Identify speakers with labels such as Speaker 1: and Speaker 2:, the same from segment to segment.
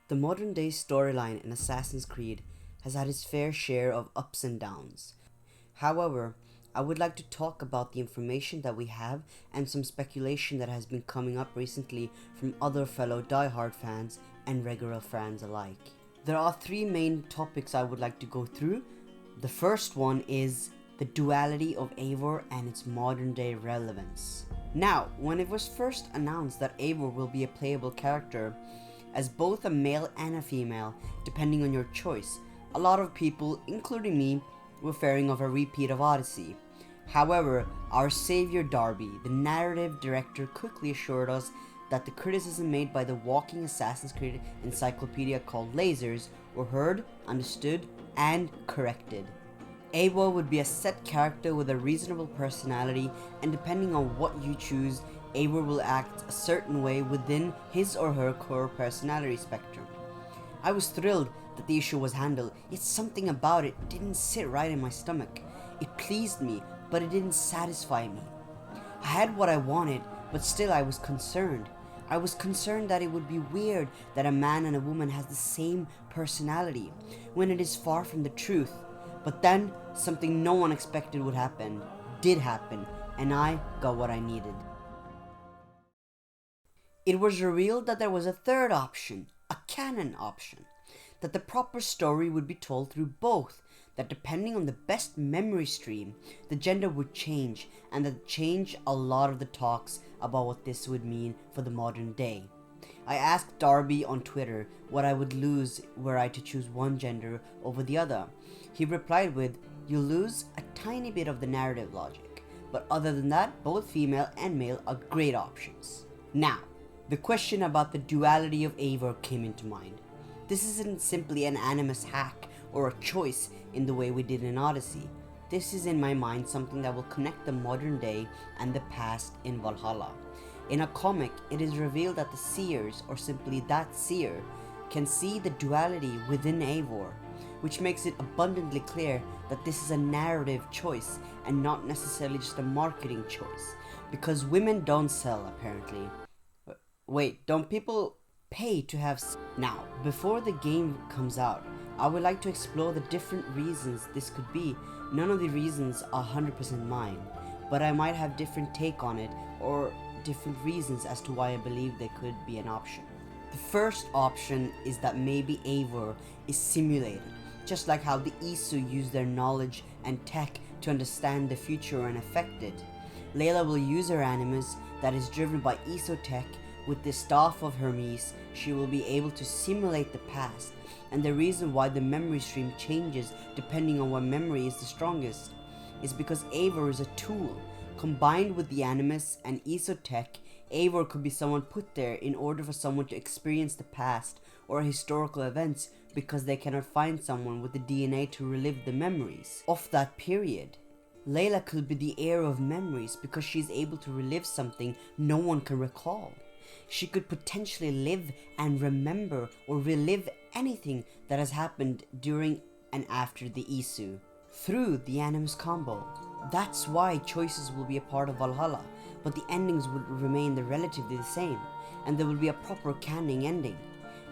Speaker 1: The modern day storyline in Assassin's Creed has had its fair share of ups and downs. However, I would like to talk about the information that we have and some speculation that has been coming up recently from other fellow die-hard fans and regular fans alike. There are three main topics I would like to go through. The first one is the Duality of Eivor and its modern day relevance. Now, when it was first announced that Eivor will be a playable character as both a male and a female, depending on your choice, a lot of people, including me, were fearing of a repeat of Odyssey. However, our savior Darby, the narrative director, quickly assured us that the criticism made by the walking Assassin's Creed encyclopedia called Lazzers were heard, understood, and corrected. Eivor would be a set character with a reasonable personality, and depending on what you choose, Eivor will act a certain way within his or her core personality spectrum. I was thrilled that the issue was handled, yet something about it didn't sit right in my stomach. It pleased me, but it didn't satisfy me. I had what I wanted, but still I was concerned. I was concerned that it would be weird that a man and a woman has the same personality, when it is far from the truth. But then, something no one expected would happen, did happen, and I got what I needed. It was revealed that there was a third option, a canon option, that the proper story would be told through both, that depending on the best memory stream, the gender would change, and that change a lot of the talks about what this would mean for the modern day. I asked Darby on Twitter what I would lose were I to choose one gender over the other. He replied with, "You'll lose a tiny bit of the narrative logic, but other than that, both female and male are great options." Now, the question about the duality of Eivor came into mind. This isn't simply an animus hack or a choice in the way we did in Odyssey. This is in my mind something that will connect the modern day and the past in Valhalla. In a comic, it is revealed that the seers, or simply that seer, can see the duality within Eivor, which makes it abundantly clear that this is a narrative choice and not necessarily just a marketing choice, because women don't sell apparently. Wait, don't people pay to have Now, before the game comes out, I would like to explore the different reasons this could be. None of the reasons are 100% mine, but I might have different take on it or different reasons as to why I believe there could be an option. The first option is that maybe Eivor is simulated, just like how the Isu use their knowledge and tech to understand the future and affect it. Layla will use her animus that is driven by Isu tech. With the staff of Hermes, she will be able to simulate the past, and the reason why the memory stream changes depending on what memory is the strongest is because Eivor is a tool. Combined with the animus and Isotech, Eivor could be someone put there in order for someone to experience the past or historical events because they cannot find someone with the DNA to relive the memories of that period. Layla could be the heir of memories because she is able to relive something no one can recall. She could potentially live and remember or relive anything that has happened during and after the Isu through the Animus combo. That's why choices will be a part of Valhalla, but the endings will remain relatively the same, and there will be a proper canon ending.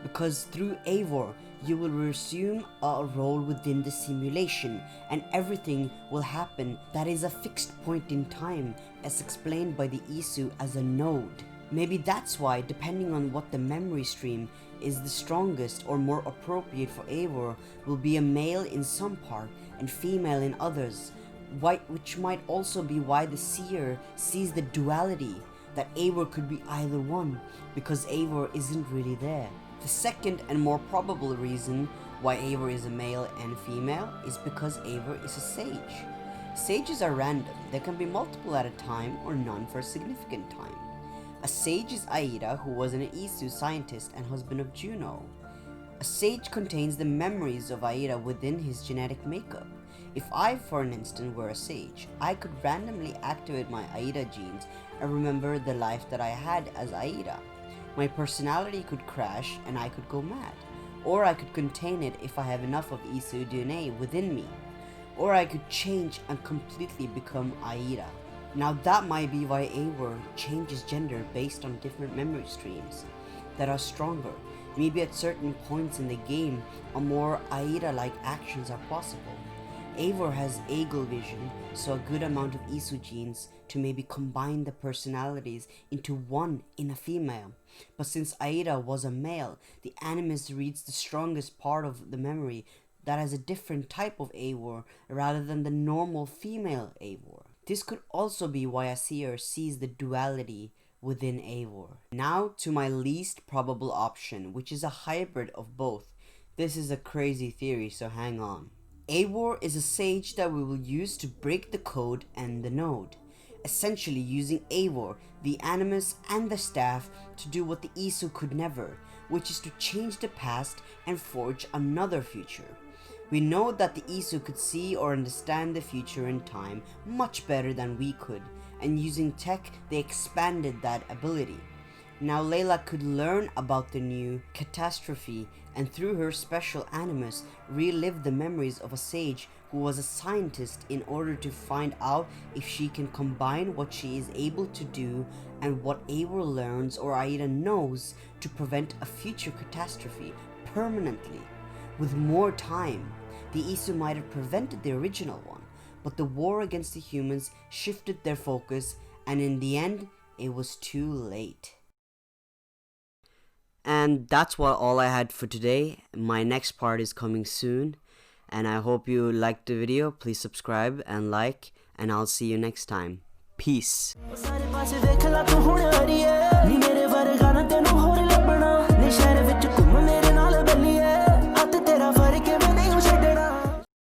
Speaker 1: Because through Eivor, you will resume a role within the simulation, and everything will happen that is a fixed point in time, as explained by the Isu as a node. Maybe that's why, depending on what the memory stream is the strongest or more appropriate for Eivor, will be a male in some part and female in others, which might also be why the seer sees the duality, that Eivor could be either one, because Eivor isn't really there. The second and more probable reason why Eivor is a male and female is because Eivor is a sage. Sages are random, there can be multiple at a time or none for a significant time. A sage is Aida, who was an Isu scientist and husband of Juno. A sage contains the memories of Aida within his genetic makeup. If I, for an instant, were a sage, I could randomly activate my Aida genes and remember the life that I had as Aida. My personality could crash and I could go mad. Or I could contain it if I have enough of Isu DNA within me. Or I could change and completely become Aida. Now that might be why Eivor changes gender based on different memory streams that are stronger. Maybe at certain points in the game, a more Aida-like actions are possible. Eivor has eagle vision, so a good amount of Isu genes to maybe combine the personalities into one in a female. But since Aida was a male, the animus reads the strongest part of the memory that has a different type of Eivor rather than the normal female Eivor. This could also be why a seer sees the duality within Eivor. Now to my least probable option, which is a hybrid of both. This is a crazy theory, so hang on. Eivor is a sage that we will use to break the code and the node, essentially using Eivor, the animus and the staff to do what the Isu could never, which is to change the past and forge another future. We know that the Isu could see or understand the future in time much better than we could, and using tech they expanded that ability. Now Layla could learn about the new catastrophe and through her special animus relive the memories of a sage who was a scientist in order to find out if she can combine what she is able to do and what Eivor learns or Aida knows to prevent a future catastrophe permanently. With more time, the Isu might have prevented the original one, but the war against the humans shifted their focus, and in the end, it was too late. And that's all I had for today. My next part is coming soon, and I hope you liked the video. Please subscribe and like, and I'll see you next time. Peace.